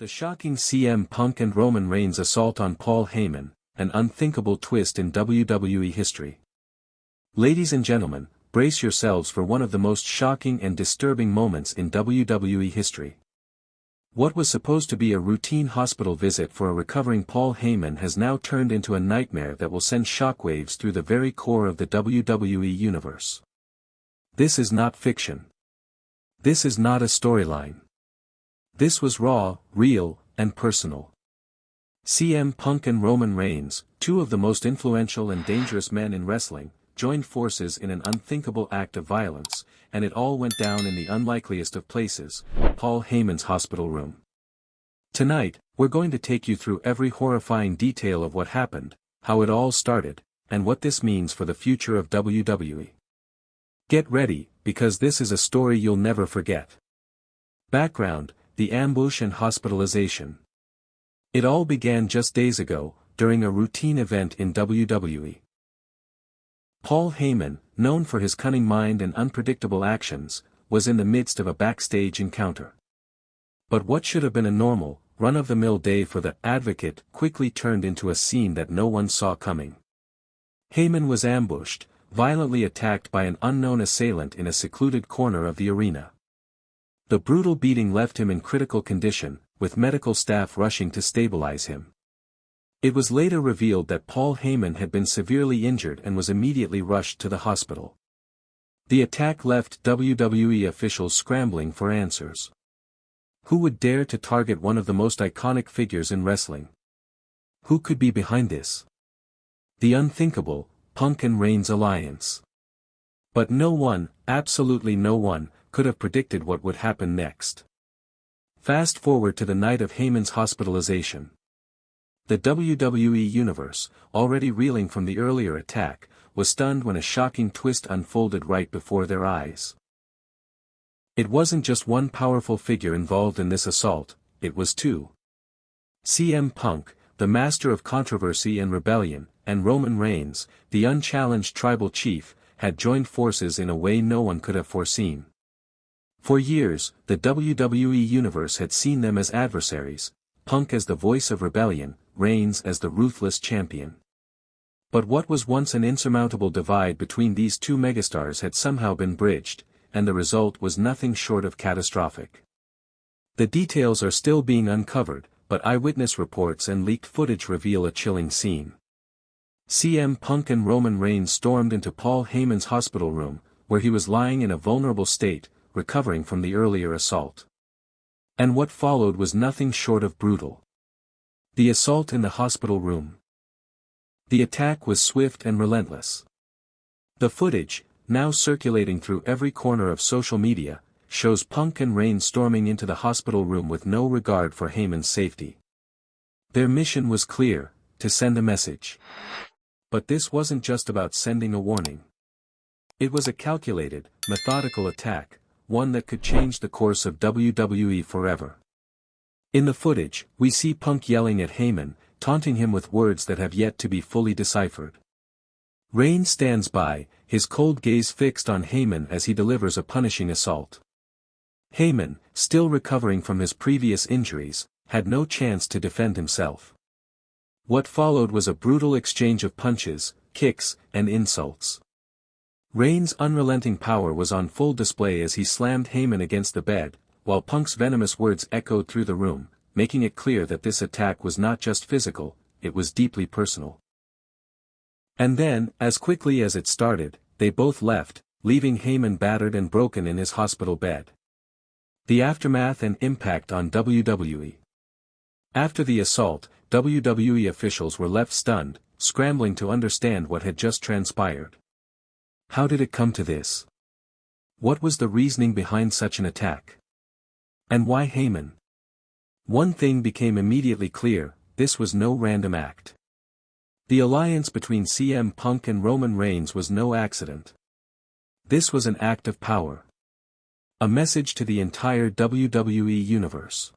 The shocking CM Punk and Roman Reigns assault on Paul Heyman, an unthinkable twist in WWE history. Ladies and gentlemen, brace yourselves for one of the most shocking and disturbing moments in WWE history. What was supposed to be a routine hospital visit for a recovering Paul Heyman has now turned into a nightmare that will send shockwaves through the very core of the WWE universe. This is not fiction. This is not a storyline. This was raw, real, and personal. CM Punk and Roman Reigns, two of the most influential and dangerous men in wrestling, joined forces in an unthinkable act of violence, and it all went down in the unlikeliest of places, Paul Heyman's hospital room. Tonight, we're going to take you through every horrifying detail of what happened, how it all started, and what this means for the future of WWE. Get ready, because this is a story you'll never forget. Background: the ambush and hospitalization. It all began just days ago, during a routine event in WWE. Paul Heyman, known for his cunning mind and unpredictable actions, was in the midst of a backstage encounter. But what should have been a normal, run-of-the-mill day for the Advocate quickly turned into a scene that no one saw coming. Heyman was ambushed, violently attacked by an unknown assailant in a secluded corner of the arena. The brutal beating left him in critical condition, with medical staff rushing to stabilize him. It was later revealed that Paul Heyman had been severely injured and was immediately rushed to the hospital. The attack left WWE officials scrambling for answers. Who would dare to target one of the most iconic figures in wrestling? Who could be behind this? The unthinkable, Punk and Reigns alliance. But no one, absolutely no one, could have predicted what would happen next. Fast forward to the night of Heyman's hospitalization. The WWE Universe, already reeling from the earlier attack, was stunned when a shocking twist unfolded right before their eyes. It wasn't just one powerful figure involved in this assault, it was two. CM Punk, the master of controversy and rebellion, and Roman Reigns, the unchallenged tribal chief, had joined forces in a way no one could have foreseen. For years, the WWE Universe had seen them as adversaries, Punk as the voice of rebellion, Reigns as the ruthless champion. But what was once an insurmountable divide between these two megastars had somehow been bridged, and the result was nothing short of catastrophic. The details are still being uncovered, but eyewitness reports and leaked footage reveal a chilling scene. CM Punk and Roman Reigns stormed into Paul Heyman's hospital room, where he was lying in a vulnerable state, recovering from the earlier assault. And what followed was nothing short of brutal. The assault in the hospital room. The attack was swift and relentless. The footage, now circulating through every corner of social media, shows Punk and Reigns storming into the hospital room with no regard for Heyman's safety. Their mission was clear: to send a message. But this wasn't just about sending a warning. It was a calculated, methodical attack, one that could change the course of WWE forever. In the footage, we see Punk yelling at Heyman, taunting him with words that have yet to be fully deciphered. Reigns stands by, his cold gaze fixed on Heyman as he delivers a punishing assault. Heyman, still recovering from his previous injuries, had no chance to defend himself. What followed was a brutal exchange of punches, kicks, and insults. Reigns' unrelenting power was on full display as he slammed Heyman against the bed, while Punk's venomous words echoed through the room, making it clear that this attack was not just physical, it was deeply personal. And then, as quickly as it started, they both left, leaving Heyman battered and broken in his hospital bed. The aftermath and impact on WWE. After the assault, WWE officials were left stunned, scrambling to understand what had just transpired. How did it come to this? What was the reasoning behind such an attack? And why Heyman? One thing became immediately clear: this was no random act. The alliance between CM Punk and Roman Reigns was no accident. This was an act of power. A message to the entire WWE universe.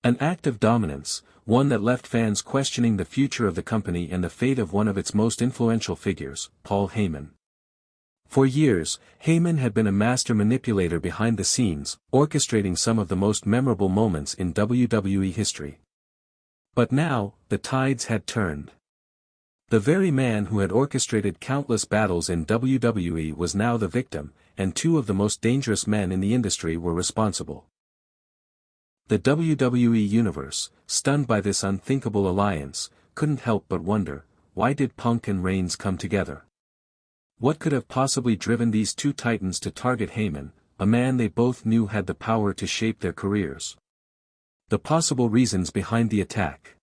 An act of dominance, one that left fans questioning the future of the company and the fate of one of its most influential figures, Paul Heyman. For years, Heyman had been a master manipulator behind the scenes, orchestrating some of the most memorable moments in WWE history. But now, the tides had turned. The very man who had orchestrated countless battles in WWE was now the victim, and two of the most dangerous men in the industry were responsible. The WWE Universe, stunned by this unthinkable alliance, couldn't help but wonder, why did Punk and Reigns come together? What could have possibly driven these two titans to target Heyman, a man they both knew had the power to shape their careers? The possible reasons behind the attack.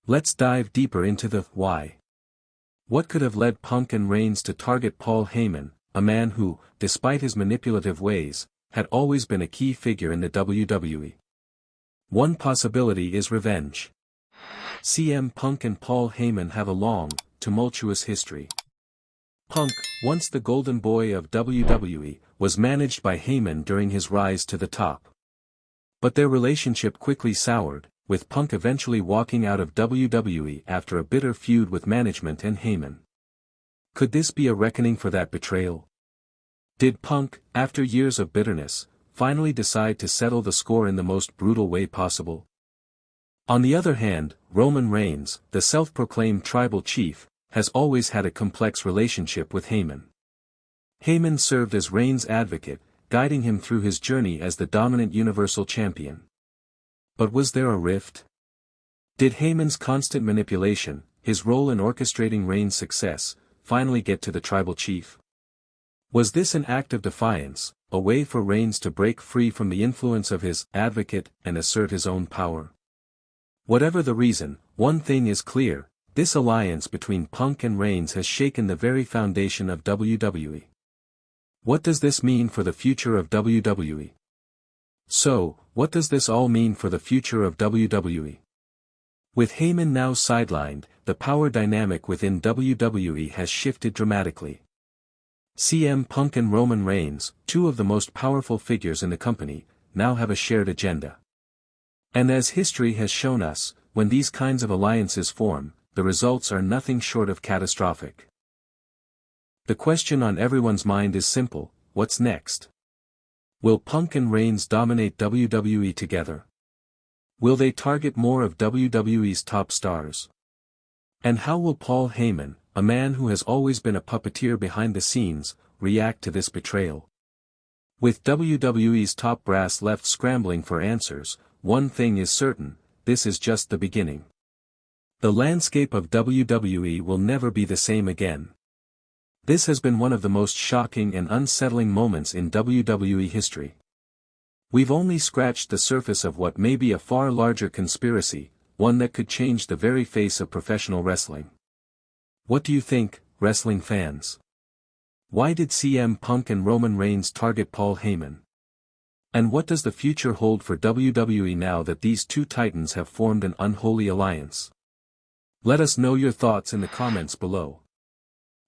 Let's dive deeper into the why. What could have led Punk and Reigns to target Paul Heyman, a man who, despite his manipulative ways, had always been a key figure in the WWE? One possibility is revenge. CM Punk and Paul Heyman have a long, tumultuous history. Punk, once the golden boy of WWE, was managed by Heyman during his rise to the top. But their relationship quickly soured, with Punk eventually walking out of WWE after a bitter feud with management and Heyman. Could this be a reckoning for that betrayal? Did Punk, after years of bitterness, finally decide to settle the score in the most brutal way possible? On the other hand, Roman Reigns, the self-proclaimed tribal chief, has always had a complex relationship with Heyman. Heyman served as Reigns' advocate, guiding him through his journey as the dominant Universal Champion. But was there a rift? Did Heyman's constant manipulation, his role in orchestrating Reigns' success, finally get to the tribal chief? Was this an act of defiance, a way for Reigns to break free from the influence of his advocate and assert his own power? Whatever the reason, one thing is clear, this alliance between Punk and Reigns has shaken the very foundation of WWE. What does this mean for the future of WWE? So, what does this all mean for the future of WWE? With Heyman now sidelined, the power dynamic within WWE has shifted dramatically. CM Punk and Roman Reigns, two of the most powerful figures in the company, now have a shared agenda. And as history has shown us, when these kinds of alliances form, the results are nothing short of catastrophic. The question on everyone's mind is simple: what's next? Will Punk and Reigns dominate WWE together? Will they target more of WWE's top stars? And how will Paul Heyman, a man who has always been a puppeteer behind the scenes, react to this betrayal? With WWE's top brass left scrambling for answers, one thing is certain: this is just the beginning. The landscape of WWE will never be the same again. This has been one of the most shocking and unsettling moments in WWE history. We've only scratched the surface of what may be a far larger conspiracy, one that could change the very face of professional wrestling. What do you think, wrestling fans? Why did CM Punk and Roman Reigns target Paul Heyman? And what does the future hold for WWE now that these two titans have formed an unholy alliance? Let us know your thoughts in the comments below.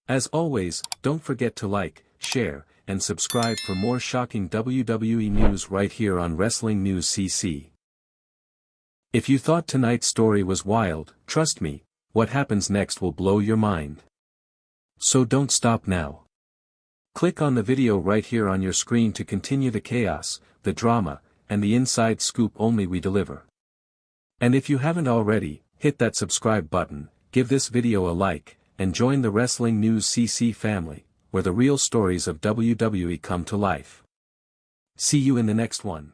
As always, don't forget to like, share, and subscribe for more shocking WWE news right here on Wrestling News CC. If you thought tonight's story was wild, trust me, what happens next will blow your mind. So don't stop now. Click on the video right here on your screen to continue the chaos, the drama, and the inside scoop only we deliver. And if you haven't already, hit that subscribe button, give this video a like, and join the Wrestling News CC family, where the real stories of WWE come to life. See you in the next one.